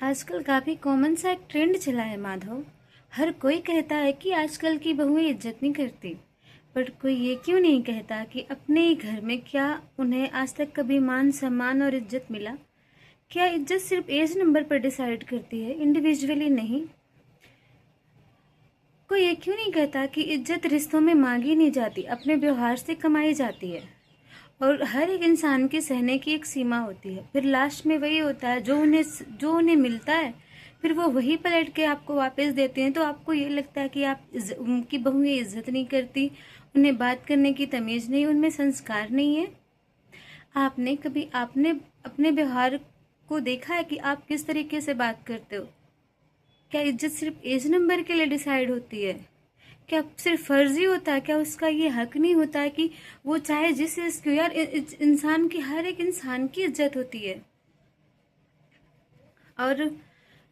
आजकल काफी कॉमन सा एक ट्रेंड चला है माधव। हर कोई कहता है कि आजकल की बहुएं इज्जत नहीं करती, पर कोई ये क्यों नहीं कहता कि अपने ही घर में क्या उन्हें आज तक कभी मान सम्मान और इज्जत मिला? क्या इज्जत सिर्फ एज नंबर पर डिसाइड करती है, इंडिविजुअली नहीं? कोई ये क्यों नहीं कहता कि इज्जत रिश्तों में मांगी नहीं जाती, अपने व्यवहार से कमाई जाती है? और हर एक इंसान के सहने की एक सीमा होती है, फिर लास्ट में वही होता है जो उन्हें मिलता है, फिर वो वही पलट के आपको वापस देते हैं। तो आपको ये लगता है कि उनकी बहुएं इज्जत नहीं करती, उन्हें बात करने की तमीज नहीं, उनमें संस्कार नहीं है। आपने अपने व्यवहार को देखा है कि आप किस तरीके से बात करते हो? क्या इज्जत सिर्फ एज नंबर के लिए डिसाइड होती है? क्या सिर्फ फर्जी होता है? क्या उसका ये हक नहीं होता है कि वो चाहे जिस एज की? यार इंसान की, हर एक इंसान की इज्जत होती है। और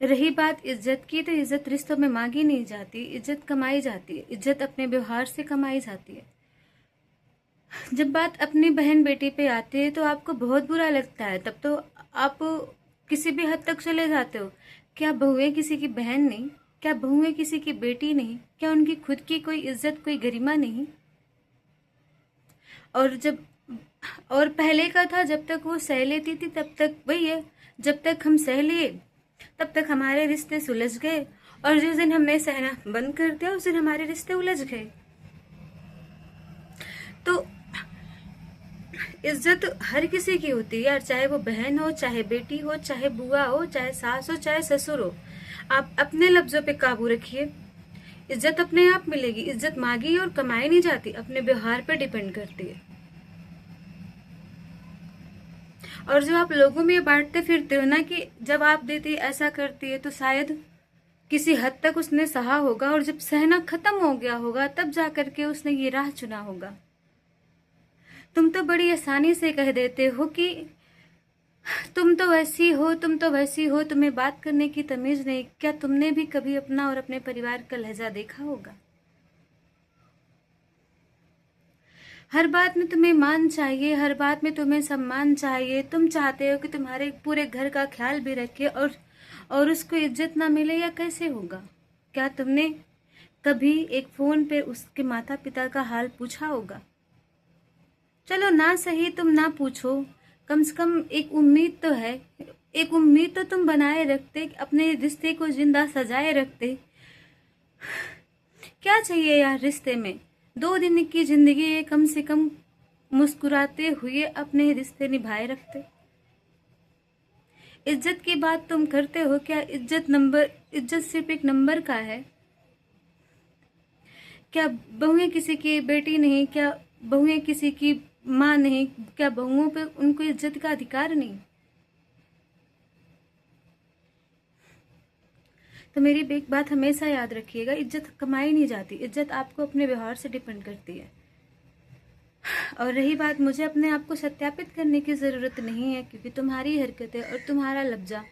रही बात इज्जत की, तो इज्जत रिश्तों में मांगी नहीं जाती, इज्जत कमाई जाती है। इज्जत अपने व्यवहार से कमाई जाती है। जब बात अपनी बहन बेटी पे आती है तो आपको बहुत बुरा लगता है, तब तो आप किसी भी हद तक चले जाते हो। क्या बहुएं किसी की बहन नहीं? क्या बहुएं किसी की बेटी नहीं? क्या उनकी खुद की कोई इज्जत, कोई गरिमा नहीं? और पहले का था, जब तक वो सह लेती थी तब तक वही है, जब तक हम सह लिए तब तक हमारे रिश्ते सुलझ गए, और जिस दिन हमने सहना बंद कर दिया उस दिन हमारे रिश्ते उलझ गए। तो इज्जत हर किसी की होती है यार, चाहे वो बहन हो, चाहे बेटी हो, चाहे बुआ हो, चाहे सास हो, चाहे ससुर हो। आप अपने लफ्जों पे काबू रखिए। इज्जत अपने आप मिलेगी। इज्जत मांगी और कमाई नहीं जाती, अपने व्यवहार पे डिपेंड करती है। और जो आप लोगों में बांटते फिरते हो ना कि जब आप देती ऐसा करती है, तो शायद किसी हद तक उसने सहा होगा, और जब सहना खत्म हो गया होगा तब जाकर के उसने ये राह चुना होगा। तुम तो बड़ी आसानी से कह देते हो कि तुम तो वैसी हो, तुम तो वैसी हो, तुम्हें बात करने की तमीज नहीं। क्या तुमने भी कभी अपना और अपने परिवार का लहजा देखा होगा? हर बात में तुम्हें मान चाहिए, हर बात में तुम्हें सम्मान चाहिए। तुम चाहते हो कि तुम्हारे पूरे घर का ख्याल भी रखे और उसको इज्जत ना मिले, या कैसे होगा? क्या तुमने कभी एक फोन पे उसके माता पिता का हाल पूछा होगा? चलो ना सही तुम ना पूछो, कम से कम एक उम्मीद तो है, एक उम्मीद तो तुम बनाए रखते, अपने रिश्ते को जिंदा सजाए रखते। क्या चाहिए यार रिश्ते में? 2 दिन की जिंदगी है, कम से कम मुस्कुराते हुए अपने रिश्ते निभाए रखते। इज्जत की बात तुम करते हो, क्या इज्जत सिर्फ एक नंबर का है? क्या बहुएं किसी की बेटी नहीं? क्या बहुएं किसी की माँ नहीं? क्या बहुओं पे उनको इज्जत का अधिकार नहीं? तो मेरी एक बात हमेशा याद रखिएगा, इज्जत कमाई नहीं जाती, इज्जत आपको अपने व्यवहार से डिपेंड करती है। और रही बात, मुझे अपने आप को सत्यापित करने की ज़रूरत नहीं है, क्योंकि तुम्हारी हरकतें और तुम्हारा लफ्जा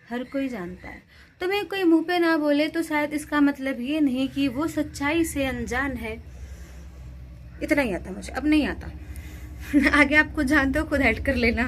हर कोई जानता है। तुम्हें कोई मुंह पे ना बोले तो शायद इसका मतलब ये नहीं कि वो सच्चाई से अनजान है। इतना ही आता मुझे, अब नहीं आता। आगे आपको जानते हो खुद ऐड कर लेना।